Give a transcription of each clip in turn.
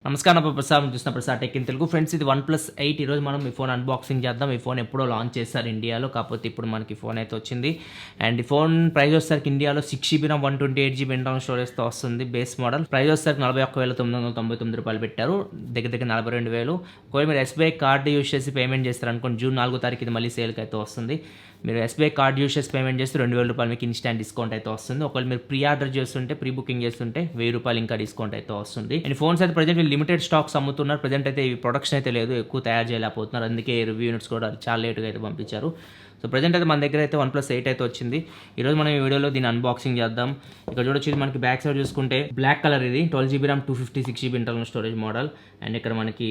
నమస్కారం ప్రసాద్ చూస్తున్న Prasad tech in Telugu friends. ఇది OnePlus 8. ఈరోజు మనం ఈ ఫోన్ అన్బాక్సింగ్ చేద్దాం. ఈ ఫోన్ ఎప్పుడో లాంచ్ చేస్తారు ఇండియాలో, కాకపోతే ఇప్పుడు మనకి ఫోన్ అయితే వచ్చింది. అండ్ ఈ ఫోన్ ప్రైస్ వచ్చేసరికి ఇండియాలో 6GB RAM 128GB ఇంటర్నల్ స్టోరేజ్తో వస్తుంది. బేస్ మోడల్ ప్రైస్ వచ్చేసరికి 41,999 రూపాయలు పెట్టారు, దగ్గర 42,000. ఒకవేళ మీరు SBI కార్డు యూస్ చేసి పేమెంట్ చేస్తారు అనుకోండి, జూన్ 4వ తారీఖు ఇది మళ్ళీ సేల్కి అయితే వస్తుంది. మీరు SBI కార్డ్ యూస్ చేసి పేమెంట్ చేస్తే 2,000 రూపాయలు మీకు ఇన్స్టాంట్ డిస్కౌంట్ అయితే వస్తుంది. ఒకవేళ మీరు ప్రీ ఆర్డర్ చేస్తుంటే, ప్రీ బుకింగ్ చేస్తుంటే 1,000 రూపాయలు ఇంకా డిస్కౌంట్ అయితే వస్తుంది. అండ్ ఫోన్స్ అయితే ప్రజెంట్ లిమిటెడ్ స్టాక్స్ అమ్ముతున్నారు. ప్రజెంట్ అయితే ఈ ప్రొడక్షన్ అయితే లేదు, ఎక్కువ తయారు చేయలేకపోతున్నారు. అందుకే రివ్యూ యూనిట్స్ కూడా చాలా లేట్గా అయితే పంపించారు. సో ప్రజెంట్ అయితే మన దగ్గర అయితే OnePlus 8 అయితే వచ్చింది. ఈరోజు మనం ఈ వీడియోలో దీన్ని అన్బాక్సింగ్ చేద్దాం. ఇక్కడ చూడొచ్చు, ఇది మనకి బ్యాక్ సైడ్ చూసుకుంటే బ్లాక్ కలర్, ఇది 12GB RAM 256GB internal storage model. And ఇక్కడ మనకి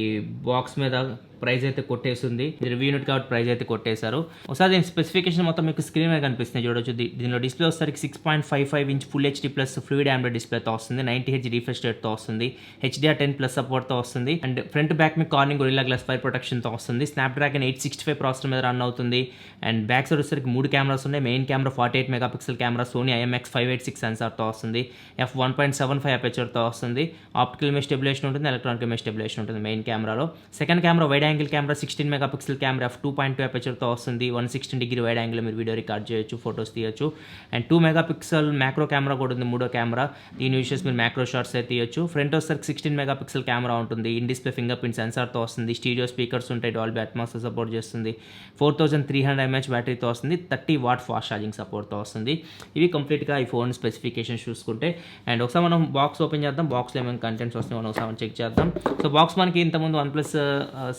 బాక్స్ మీద ప్రైస్ అయితే కొట్టేస్తుంది. ఇది రివ్యూ యూనిట్ కాబట్టి ప్రైస్ అయితే కొట్టేశారు. ఒకసారి దీని స్పెసిఫికేషన్ మొత్తం మీకు స్క్రీన్ మీద కనిపిస్తుంది చూడొచ్చు. దీనిలో డిస్ప్లే వచ్చేసరికి 6.55 inch full HD plus fluid Android డిస్ప్లేతో వస్తుంది. 90Hz రిఫ్రెష్ రేట్తో వస్తుంది. HDR10+ సపోర్ట్తో వస్తుంది. అండ్ ఫ్రంట్ బ్యాక్ మీకు కార్నింగ్ గొరిల్లా గ్లాస్ ఫైర్ ప్రొటెక్షన్తో వస్తుంది. స్నాప్డ్రాగన్ 865 ప్రాసెసర్ మీద రన్ అవుతుంది. అండ్ బ్యాక్ సైడ్ వచ్చేసరికి 3 కెమెరాస్ ఉన్నాయి. Main camera 48 megapixel camera, Sony IMX586 సెన్సార్తో వస్తుంది. f1.75 అపేచర్తో వస్తుంది. ఆప్టికల్ ఇమేజ్ స్టెబిలేషన్ ఉంటుంది, ఎలక్ట్రానిక్ ఇమేజ్ స్టెబిలేషన్ ఉంటుంది మెయిన్ కెమెరాలో. Second camera wide angle camera 16 megapixel camera, f2.2 అపేచర్తో వస్తుంది. 116 డిగ్రీ వైడ్ యాంగిల్ మీరు వీడియో రికార్డ్ చేయొచ్చు, ఫోటోస్ తీయొచ్చు. అండ్ 2 మెగాపిక్సెల్ మ్యాక్రో కెమెరా కూడా ఉంది, మూడో కెమెరా. దీని యూస్ చేసి మీరు మ్యాక్రో షాట్స్ అయితే తీయొచ్చు. ఫ్రంట్ వచ్చేసరికి 16 మెగాపిక్సెల్ కెమెరా ఉంటుంది. ఇన్ డిస్ప్లే ఫింగర్ ప్రింట్ సెన్సార్తో వస్తుంది. స్టీరియో స్పీకర్స్ ఉంటాయి, డాల్బీ అట్మాస్ సపోర్ట్ చేస్తుంది. 4300 mAh బ్యాటరీతో వస్తుంది. 30 వాట్ ఫాస్ట్ ఛార్జింగ్ సపోర్ట్తో వస్తుంది. ఇవి కంప్లీట్గా ఈ ఫోన్ స్పెసిఫికేషన్స్ చూసుకుంటే. అండ్ ఒకసారి మనం బాక్స్ ఓపెన్ చేద్దాం. బాక్స్లో ఏమైనా కంటెంట్స్ వస్తున్నాయి మనం ఒకసారి చెక్ చేద్దాం. సో బాక్స్ మనకి ఇంతకుముందు OnePlus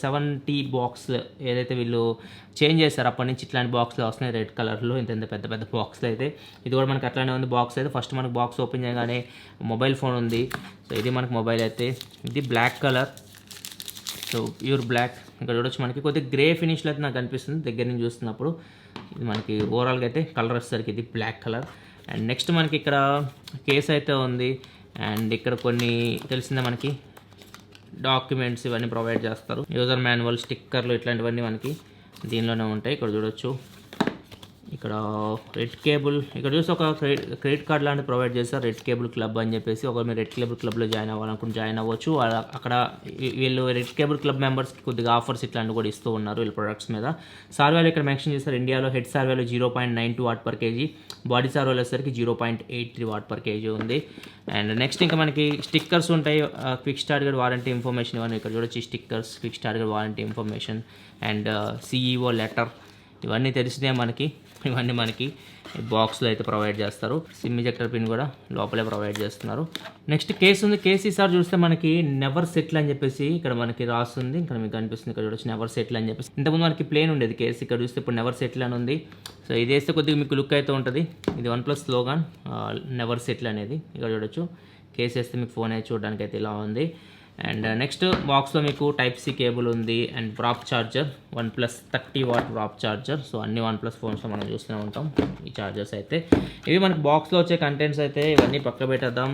7T బాక్స్ ఏదైతే వీళ్ళు చేంజ్ చేశారు, అప్పటి నుంచి ఇట్లాంటి బాక్స్లో వస్తున్నాయి రెడ్ కలర్లో, ఇంత పెద్ద పెద్ద బాక్స్లో అయితే. ఇది కూడా మనకి అట్లానే ఉంది బాక్స్ అయితే. ఫస్ట్ మనకు బాక్స్ ఓపెన్ చేయగానే మొబైల్ ఫోన్ ఉంది. సో ఇది మనకు మొబైల్ అయితే, ఇది black colour, so pure black. ఇక్కడ చూడొచ్చు మనకి కొద్దిగా గ్రే ఫినిష్లో అయితే నాకు అనిపిస్తుంది దగ్గర నుంచి చూస్తున్నప్పుడు. ఇది మనకి ఓవరాల్గా అయితే కలర్ వచ్చేసరికి ఇది బ్లాక్ కలర్. అండ్ నెక్స్ట్ మనకి ఇక్కడ కేస్ అయితే ఉంది. అండ్ ఇక్కడ కొన్ని తెలిసిందే మనకి డాక్యుమెంట్స్ ఇవన్నీ ప్రొవైడ్ చేస్తారు. యూజర్ మాన్యువల్, స్టిక్కర్లు ఇట్లాంటివన్నీ మనకి దీనిలోనే ఉంటాయి. ఇక్కడ చూడొచ్చు, ఇక్కడ రెడ్ కేబుల్, ఇక్కడ చూసి ఒక క్రెడిట్ కార్డ్ లాంటివి ప్రొవైడ్ చేస్తారు, రెడ్ కేబుల్ క్లబ్ అని చెప్పేసి. ఒకవేళ మీరు రెడ్ కేబుల్ క్లబ్లో జాయిన్ అవ్వాలనుకుంటే జాయిన్ అవ్వచ్చు. అక్కడ వీళ్ళు రెడ్ కేబుల్ క్లబ్ మెంబర్స్కి కొద్దిగా ఆఫర్స్ ఇట్లాంటివి కూడా ఇస్తూ ఉన్నారు వీళ్ళ ప్రొడక్ట్స్ మీద. సార్వేలు ఇక్కడ మెన్షన్ చేస్తారు. ఇండియాలో హెడ్ సార్వేలు 0.92 వాట్ పర్ కేజీ, బాడీ సార్వేలు వచ్చేసరికి 0.83 వాట్ పర్ కేజీ ఉంది. అండ్ నెక్స్ట్ ఇంకా మనకి స్టిక్కర్స్ ఉంటాయి, quick start guide warranty information ఇవన్నీ ఇక్కడ చూడొచ్చు. Stickers, quick start guide warranty information and CEO letter, ఇవన్నీ తెలిసినే మనకి. ఇవన్నీ మనకి బాక్స్లో అయితే ప్రొవైడ్ చేస్తారు. సిమ్ ఇజెక్టర్ పిన్ కూడా లోపలే ప్రొవైడ్ చేస్తున్నారు. నెక్స్ట్ కేసు ఉంది. కేసు ఈసారి చూస్తే మనకి నెవర్ సెటిల్ అని చెప్పేసి ఇక్కడ మనకి రాస్తుంది. ఇక్కడ మీకు కనిపిస్తుంది, ఇక్కడ చూడొచ్చు నెవర్ సెటిల్ అని చెప్పేసి. ఇంతకుముందు మనకి ప్లేన్ ఉండేది కేసు, ఇక్కడ చూస్తే ఇప్పుడు నెవర్ సెటిల్ అని ఉంది. సో ఇది వేస్తే కొద్దిగా మీకు లుక్ అయితే ఉంటుంది. ఇది OnePlus స్లోగాన్ నెవర్ సెటిల్ అనేది. ఇక్కడ చూడొచ్చు, కేసు వేస్తే మీకు ఫోన్ అయితే చూడడానికి అయితే ఇలా ఉంది. అండ్ నెక్స్ట్ బాక్స్లో మీకు Type-C కేబుల్ ఉంది. And drop charger, OnePlus 30 what drop charger. So అన్ని OnePlus ఫోన్స్లో మనం చూస్తూనే ఉంటాం ఈ ఛార్జర్స్ అయితే. ఇవి మనకి బాక్స్లో వచ్చే కంటెంట్స్ అయితే. ఇవన్నీ పక్క పెట్టేద్దాం.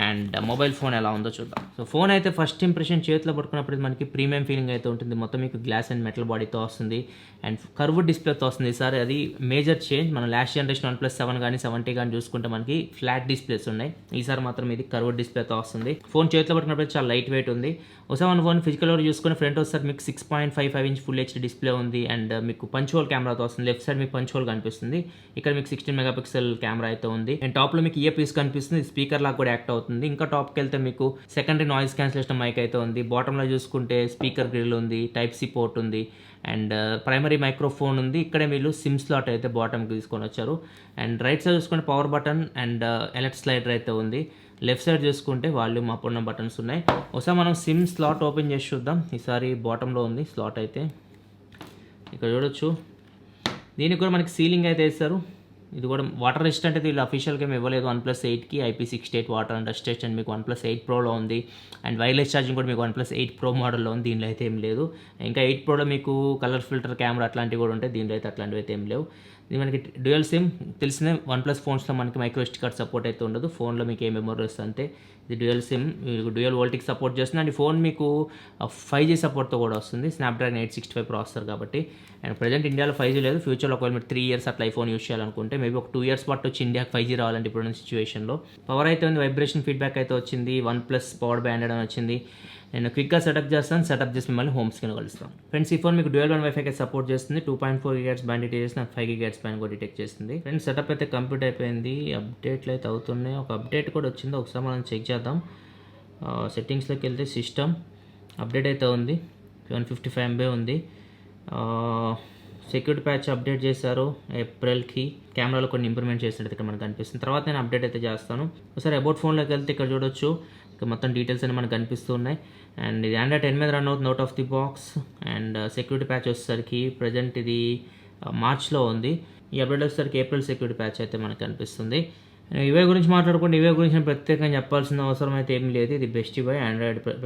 అండ్ మొబైల్ ఫోన్ ఎలా ఉందో చూద్దాం. సో ఫోన్ అయితే ఫస్ట్ ఇంప్రెషన్ చేతిలో పట్టుకున్నప్పుడు మనకి ప్రీమియం ఫీలింగ్ అయితే ఉంటుంది. మొత్తం మీకు గ్లాస్ అండ్ మెటల్ బాడీతో వస్తుంది. అండ్ కర్వ్డ్ డిస్ప్లేతో వస్తుంది. ఈసారి అది మేజర్ చేంజ్. మనం లాస్ట్ జనరేషన్ OnePlus 7 కానీ 7T కానీ చూసుకుంటే మనకి ఫ్లాట్ డిస్ప్లేస్ ఉన్నాయి. ఈసారి మాత్రం ఇది కర్వ్డ్ డిస్ప్లేతో వస్తుంది. ఫోన్ చేతిలో పట్టుకున్నప్పుడు చాలా లైట్ వెయిట్ ఉంది. ఒకసారి మన ఫోన్ ఫిజికల్ చూసుకుని ఫ్రంట్ వస్తారు మీకు 6.55 ఇంచ్ ఫుల్ హెచ్డీ డిస్ప్లే ఉంది. అండ్ మీకు పంచ్ హోల్ కెమెరాతో వస్తుంది. లెఫ్ట్ సైడ్ మీకు పంచ్ హోల్ కనిపిస్తుంది. ఇక్కడ మీకు 16 మెగాపిక్సెల్ కెమెరా అయితే ఉంది. అండ్ టాప్లో మీకు ఇయర్ పీస్ కనిపిస్తుంది, స్పీకర్ లాగా కూడా యాక్ట్ అవుతుంది. ఇంకా టాప్కి వెళ్తే మీకు సెకండరీ నాయిస్ క్యాన్సిలేషన్ మైక్ అయితే ఉంది. బాటంలో చూసుకుంటే స్పీకర్ గ్రిల్ ఉంది, Type-C పోర్ట్ ఉంది. అండ్ ప్రైమరీ మైక్రోఫోన్ ఉంది. ఇక్కడే వీళ్ళు సిమ్ స్లాట్ అయితే బాటమ్కి తీసుకొని వచ్చారు. అండ్ రైట్ సైడ్ చూసుకుంటే power button and alert slider అయితే ఉంది. లెఫ్ట్ సైడ్ చూసుకుంటే వాల్యూమ్ అప్ ఉన్న బటన్స్ ఉన్నాయి. ఒకసారి మనం సిమ్ స్లాట్ ఓపెన్ చేసి చూద్దాం. ఈసారి బాటంలో ఉంది స్లాట్ అయితే. ఇక్కడ చూడొచ్చు, దీనికి కూడా మనకి సీలింగ్ అయితే వేస్తారు. ఇది కూడా వాటర్ రెసిస్టెంట్ అయితే వీళ్ళు అఫీషియల్గా ఏమి ఇవ్వలేదు. OnePlus 8కి IP68 water and dust resistant మీకు OnePlus 8 Proలో ఉంది. అండ్ వైర్లెస్ ఛార్జింగ్ కూడా మీకు OnePlus 8 Pro మోడల్లో ఉంది. దీనిలో అయితే ఏం లేదు. ఇంకా 8 Proలో మీకు కలర్ ఫిల్టర్ కెమెరా అట్లాంటివి కూడా ఉంటాయి. దీనిలో అయితే అట్లాంటివి అయితే ఏం లేవు. ఇది మనకి డ్యూయల్ సిమ్ తెలిసిందే. OnePlus ఫోన్స్లో మనకి మైక్రో SD కార్డ్ సపోర్ట్ అయితే ఉండదు. ఫోన్లో మీకు ఏ మెమరీ వస్తుంది అంటే ఇది డ్యూయల్ సిమ్, డ్యూయల్ వోల్ట్కి సపోర్ట్ చేస్తుంది. అండ్ ఈ ఫోన్ మీకు 5G సపోర్ట్తో కూడా వస్తుంది. స్నాప్డ్రాగన్ 865 ప్రాసెసర్ కాబట్టి. అండ్ ప్రజెంట్ ఇండియాలో 5G లేదు. ఫ్యూచర్లో ఒకవేళ మీరు 3 years అట్లా ఐఫోన్ యూస్ చేయాలనుకుంటే మేబీ ఒక 2 years పాటు వచ్చి ఇండియాకి 5G రావాలంటే ఇప్పుడున్న సిచ్యువేషన్లో. పవర్ అయితే ఉంది, వైబ్రేషన్ ఫీడ్బ్యాక్ అయితే వచ్చింది. OnePlus పవర్ బ్యాండెడ్ అని వచ్చింది. నేను క్విక్గా సెటప్ చేసి మిమ్మల్ని హోమ్ స్క్రీన్ కలుస్తాను. ఫ్రెండ్స్, ఈ ఫోన్ మీకు డ్యూయల్ బ్యాండ్ వైఫైకి సపోర్ట్ చేస్తుంది. 2.4 GHz బ్యాండ్ డిటెక్ట్ చేసి నాకు 5 GHz బ్యాండ్ కూడా డిటెక్ట్ చేస్తుంది. ఫ్రెండ్స్, సెటప్ అయితే కంప్లీట్ అయిపోయింది. అప్డేట్లు అయితే అవుతున్నాయి. ఒక అప్డేట్ కూడా వచ్చింది, ఒకసారి మనం చెక్ చేద్దాం. సెట్టింగ్స్లోకి వెళ్తే సిస్టమ్ అప్డేట్ అయితే ఉంది. 155 MB ఉంది. సెక్యూరిటీ ప్యాచ్ అప్డేట్ చేశారు ఏప్రిల్కి. కెమెరాలో కొన్ని ఇంప్రూవ్మెంట్ చేసినట్టు ఇక్కడ మనకు కనిపిస్తుంది. తర్వాత నేను అప్డేట్ అయితే చేస్తాను. ఒకసారి అబౌట్ ఫోన్లోకి వెళ్తే ఇక్కడ చూడొచ్చు, ఇక్కడ మొత్తం డీటెయిల్స్ అన్ని మనకు కనిపిస్తూ ఉన్నాయి. అండ్ ఇది Android 10 మీద రన్ అవుతుంది out of the box. And security patch వచ్చేసరికి ప్రజెంట్ ఇది మార్చ్లో ఉంది. ఈ అప్డేట్ వచ్చేసరికి ఏప్రిల్ సెక్యూరిటీ ప్యాచ్ అయితే మనకు కనిపిస్తుంది. ఇవే గురించి మాట్లాడుకుంటే ఇవే గురించి నేను ప్రత్యేకంగా చెప్పాల్సిన అవసరం అయితే ఏమీ లేదు. ఇది బెస్ట్ ఇవే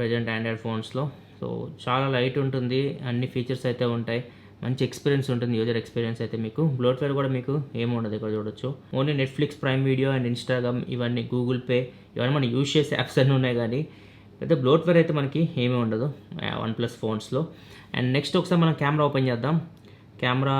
ప్రజెంట్ ఆండ్రాయిడ్ ఫోన్స్లో. సో చాలా లైట్ ఉంటుంది, అన్ని ఫీచర్స్ అయితే ఉంటాయి, మంచి ఎక్స్పీరియన్స్ ఉంటుంది, యూజర్ ఎక్స్పీరియన్స్ అయితే మీకు. బ్లోట్వేర్ కూడా మీకు ఏముండదు ఇక్కడ చూడొచ్చు. Only Netflix, prime video and Instagram, ఇవన్నీ గూగుల్ పే, ఇవన్నీ మనం యూజ్ చేసే యాప్స్ అన్నీ ఉన్నాయి, కానీ అయితే బ్లోట్వేర్ అయితే మనకి ఏమీ ఉండదు OnePlus ఫోన్స్లో. అండ్ నెక్స్ట్ ఒకసారి మనం కెమెరా ఓపెన్ చేద్దాం. కెమెరా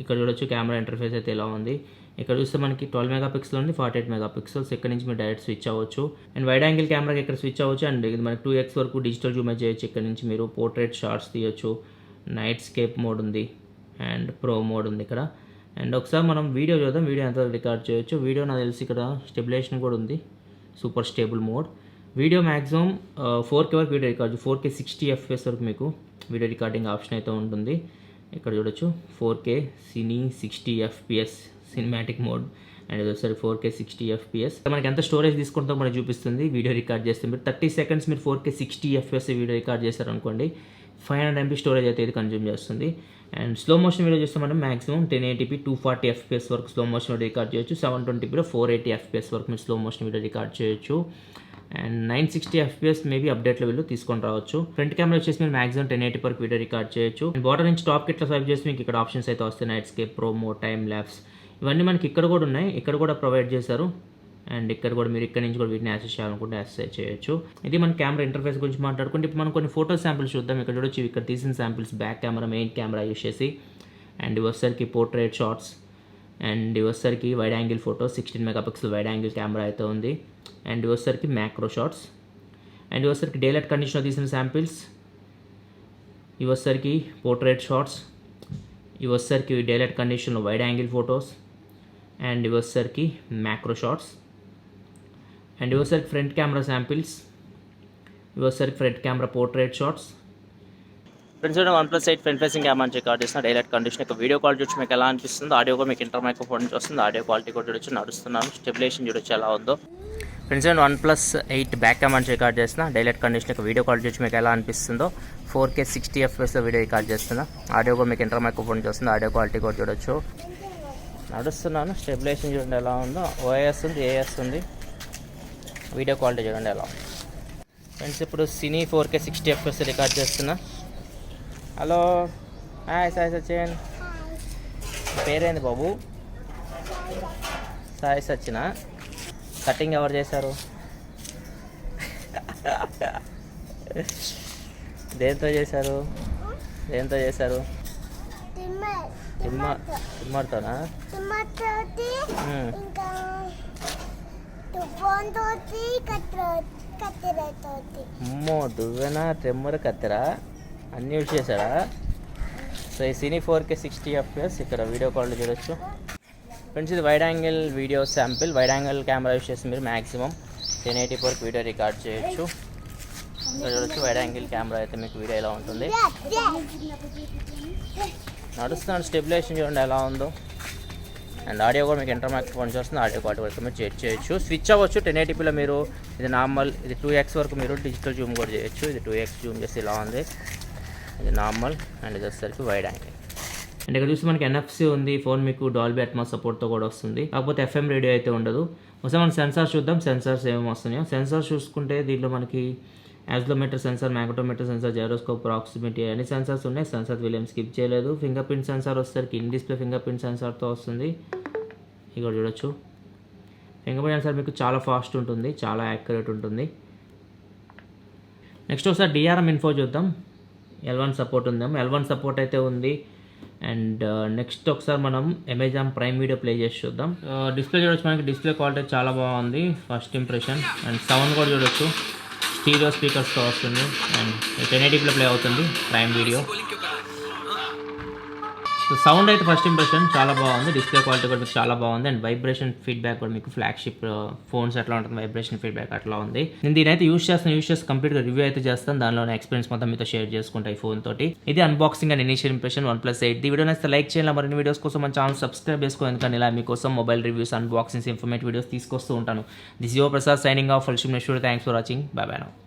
ఇక్కడ చూడొచ్చు, కెమెరా ఇంటర్ఫేస్ అయితే ఎలా ఉంది. ఇక్కడ చూస్తే మనకి 12 MP ఉంది, 48 MP. ఇక్కడ నుంచి మీరు డైరెక్ట్ స్విచ్ అవ్వచ్చు. అండ్ వైడ్ యాంగిల్ కెమెరాకి ఇక్కడ స్విచ్ అవ్వచ్చు. అండ్ ఇది మనకి 2x వరకు డిజిటల్ జూమ్ చేయొచ్చు. ఇక్కడ నుంచి మీరు పోర్ట్రేట్ షాట్స్ తీయొచ్చు. నైట్ స్కేప్ మోడ్ ఉంది అండ్ ప్రో మోడ్ ఉంది ఇక్కడ. అండ్ ఒకసారి మనం వీడియో చూద్దాం, వీడియో ఎంత రికార్డ్ చేయొచ్చు. వీడియో నాకు తెలిసి ఇక్కడ స్టెబిలేషన్ కూడా ఉంది, super stable mode. Video maximum 4K వరకు వీడియో రికార్డ్, 4K 60 FPS వరకు మీకు వీడియో రికార్డింగ్ ఆప్షన్ అయితే ఉంటుంది. ఇక్కడ చూడొచ్చు 4K cine 60 FPS cinematic mode. And ఇది ఒకసారి 4K 60 FPS. మనకి ఎంత స్టోరేజ్ తీసుకుంటామో మనకి చూపిస్తుంది. వీడియో రికార్డ్ చేస్తే మీరు 30 seconds మీరు 4K 60 FPS వీడియో రికార్డ్ చేశారనుకోండి, 500 MB స్టోరేజ్ అయితే ఇది కన్జ్యూమ్ చేస్తుంది. అండ్ స్లో మోషన్ వీడియో చూస్తే మనం మాక్సిమం 1080p 240 FPS వరకు స్లో మోషన్ వీడియో రికార్డ్ చేయొచ్చు. 720pలో 480 FPS వరకు మీరు స్లో మోషన్ వీడియో రికార్డ్ చేయొచ్చు. అండ్ 960 FPS మేబీ అప్డేట్లో వీళ్ళు తీసుకొని రావచ్చు. ఫ్రంట్ కెమెరా వచ్చేసి మీరు మాక్సిమం 1080p వరకు వీడియో రికార్డ్ చేయొచ్చు. అండ్ బాటమ్ నుంచి టాప్కి ఇట్లా స్వైప్ చేసి మీకు ఇక్కడ ఆప్షన్స్ అయితే వస్తాయి. Nightscape, promo, time lapse, ఇవన్నీ మనకి ఇక్కడ కూడా ఉన్నాయి, ఇక్కడ కూడా ప్రొవైడ్ చేశారు. అండ్ ఇక్కడ కూడా మీరు ఇక్కడ నుంచి కూడా వీటిని యాక్సెస్ చేయాలనుకుంటే యాక్సెస్ చేయొచ్చు. ఇది మన కెమెరా ఇంటర్ఫేస్ గురించి మాట్లాడుకుంటే ఇప్పుడు మనం కొన్ని ఫోటో శాంపిల్స్ చూద్దాం. ఇక్కడ చూడొచ్చు, ఇక్కడ తీసిన samples back camera, main camera use చేసి. అండ్ ఇవి వచ్చేసరికి పోర్ట్రేట్ షాట్స్. అండ్ ఇవి వచ్చేసరికి wide angle photo, 16 MP wide angle camera అయితే ఉంది. అండ్ ఇవి వచ్చేసరికి మ్యాక్రో షాట్స్. అండ్ ఇవి వచ్చేసరికి డేలైట్ కండిషన్లో తీసిన శాంపిల్స్. ఇవి వచ్చేసరికి పోర్ట్రేట్ షాట్స్. ఇవి వచ్చేసరికి డేలైట్ కండిషన్లో వైడ్ యాంగిల్ ఫొటోస్. అండ్ ఇవి వచ్చేసరికి మ్యాక్రో షాట్స్. అండ్ ఇవి వచ్చేసరికి ఫ్రంట్ కెమెరా శాంపిల్స్. ఇవి వచ్చేసరికి front camera portrait shots. Friends, OnePlus 8 front facing camera నుంచి రికార్డ్ చేసిన డైలైట్ కండిషన్ యొక్క వీడియో క్వాలిటీ చూసి మీకు ఎలా అనిపిస్తుంది. ఆడియో కూడా మీకు ఇంటర్ మైక్రోఫోన్ నుంచి వస్తుంది. ఆడియో క్వాలిటీ కూడా చూడొచ్చు, నడుస్తున్నాను. స్టెబిలేషన్ చూడొచ్చు ఎలా ఉందో. ఫ్రెండ్స్, OnePlus 8 బ్యాక్ కెమెరా నుంచి రికార్డ్ చేసిన డైలైట్ కండిషన్ యొక్క వీడియో క్వాలిటీ చూసి మీకు ఎలా అనిపిస్తుందో. 4K 60 FPSలో వీడియో రికార్డ్ చేస్తున్నా. ఆడియో కూడా మీకు ఇంటర్ మైక్రోఫోన్ నుంచి వస్తుంది. ఆడియో క్వాలిటీ కూడా చూడొచ్చు, నడుస్తున్నాను. స్టెబిలేషన్ చూడండి ఎలా ఉందో. OIS ఉంది, AS ఉంది. వీడియో క్వాలిటీ చూడండి ఎలా ఉంది. ఫ్రెండ్స్, ఇప్పుడు సినీ 4K 60 FPS రికార్డ్ చేస్తున్నా. Hello, hi Sai Sachin. పేరేంది బాబు? సాయి సచిన్. కటింగ్ ఎవరు చేశారు? దేంతో చేశారు? తిమ్మర్తోనా? అమ్మో, దువ్వెనా, ట్రిమ్మర్, కత్తెరా అన్నీ యూజ్ చేశారా? సో ఈ సినీ 4K 60 FPS ఇక్కడ వీడియో కాల్ చూడొచ్చు. ఫ్రెండ్స్, ఇది wide angle video sample. Wide angle camera use చేసి మీరు మ్యాక్సిమం 1080p వరకు వీడియో రికార్డ్ చేయొచ్చు. ఇక్కడ చూడొచ్చు వైడ్ యాంగిల్ కెమెరా అయితే మీకు వీడియో ఎలా ఉంటుంది. నడుస్తున్నాను. స్టెబిలేషన్ చూడండి ఎలా ఉందో. అండ్ ఆడియో కూడా మీకు ఇంటర్ మైక్రోఫోన్స్ వస్తుంది. ఆడియో క్వాలిటీ వరకు మీరు చెక్ చేయొచ్చు. స్విచ్ అవ్వచ్చు 1080pలో. మీరు ఇది నార్మల్, ఇది 2x వరకు మీరు డిజిటల్ జూమ్ కూడా చేయొచ్చు. ఇది 2x జూమ్ చేసి ఇలా ఉంది. ఇది నార్మల్. అండ్ ఇది వచ్చేసరికి వైడ్ యాంగిల్. అండ్ ఇక్కడ చూస్తే మనకి NFC ఉంది. ఫోన్ మీకు డాల్బీ అట్మాస్ సపోర్ట్తో కూడా వస్తుంది. కాకపోతే FM రేడియో అయితే ఉండదు. ఒకసారి మనం సెన్సార్స్ చూద్దాం. సెన్సార్స్ ఏమేమి వస్తున్నాయో. సెన్సార్స్ చూసుకుంటే దీంట్లో మనకి యాజ్లోమీటర్ censor, magnetometer censor, gyroscope, proximity అన్ని సెన్సార్స్ ఉన్నాయి. సెన్సార్ వీళ్ళేం స్కిప్ చేయలేదు. ఫింగర్ ప్రింట్ సెన్సార్ వచ్చేసరికి ఇన్ డిస్ప్లే ఫింగర్ ప్రింట్ సెన్సార్తో వస్తుంది. ఇక్కడ చూడొచ్చు, ఫింగర్ ప్రింట్ సెన్సార్ మీకు చాలా ఫాస్ట్ ఉంటుంది, చాలా యాక్యురేట్ ఉంటుంది. నెక్స్ట్ ఒకసారి DRM ఇన్ఫో చూద్దాం. L1 సపోర్ట్ ఉందాం. L1 సపోర్ట్ అయితే ఉంది. అండ్ నెక్స్ట్ ఒకసారి మనం అమెజాన్ ప్రైమ్ వీడియో ప్లే చేసి చూద్దాం. డిస్ప్లే చూడొచ్చు, మనకి డిస్ప్లే క్వాలిటీ చాలా బాగుంది, ఫస్ట్ ఇంప్రెషన్. అండ్ సౌండ్ కూడా చూడొచ్చు, స్టీరియో స్పీకర్స్తో వస్తుంది అండ్ 1080p ప్లే అవుతుంది ప్రైమ్ వీడియో. సో సౌండ్ అయితే ఫస్ట్ ఇంప్రెషన్ చాలా బాగుంది, డిస్ప్లే క్వాలిటీ కూడా మీకు చాలా బాగుంది అండ్ వైబ్రేషన్ ఫీడ్బ్యాక్ కూడా మీకు ఫ్లాగ్షిప్ ఫోన్స్ ఎట్లా ఉంటుంది వైబ్రేషన్ ఫీడ్బ్యాక్ అట్లా ఉంది. నేను దీనైతే యూస్ చేసి కంప్లీట్గా రివ్యూ అయితే చేస్తాను, దానిలోనే ఎక్స్పీరియన్స్ మొత్తం మీతో షేర్ చేసుకుంటా ఈ ఫోన్ తోటి. ఇది unboxing and initial impression OnePlus 8. ఈ వీడియో నచ్చితే లైక్ చేయాలి, మరిన్ని వీడియోస్ కోసం మన ఛానల్ సబ్స్క్రైబ్ చేసుకోండి, ఎందుకంటే ఇలా మీకోసం mobile reviews, unboxings, informative videos తీసుకొస్తూ ఉంటాను. This your Prasad signing off. Thanks for watching. By by now.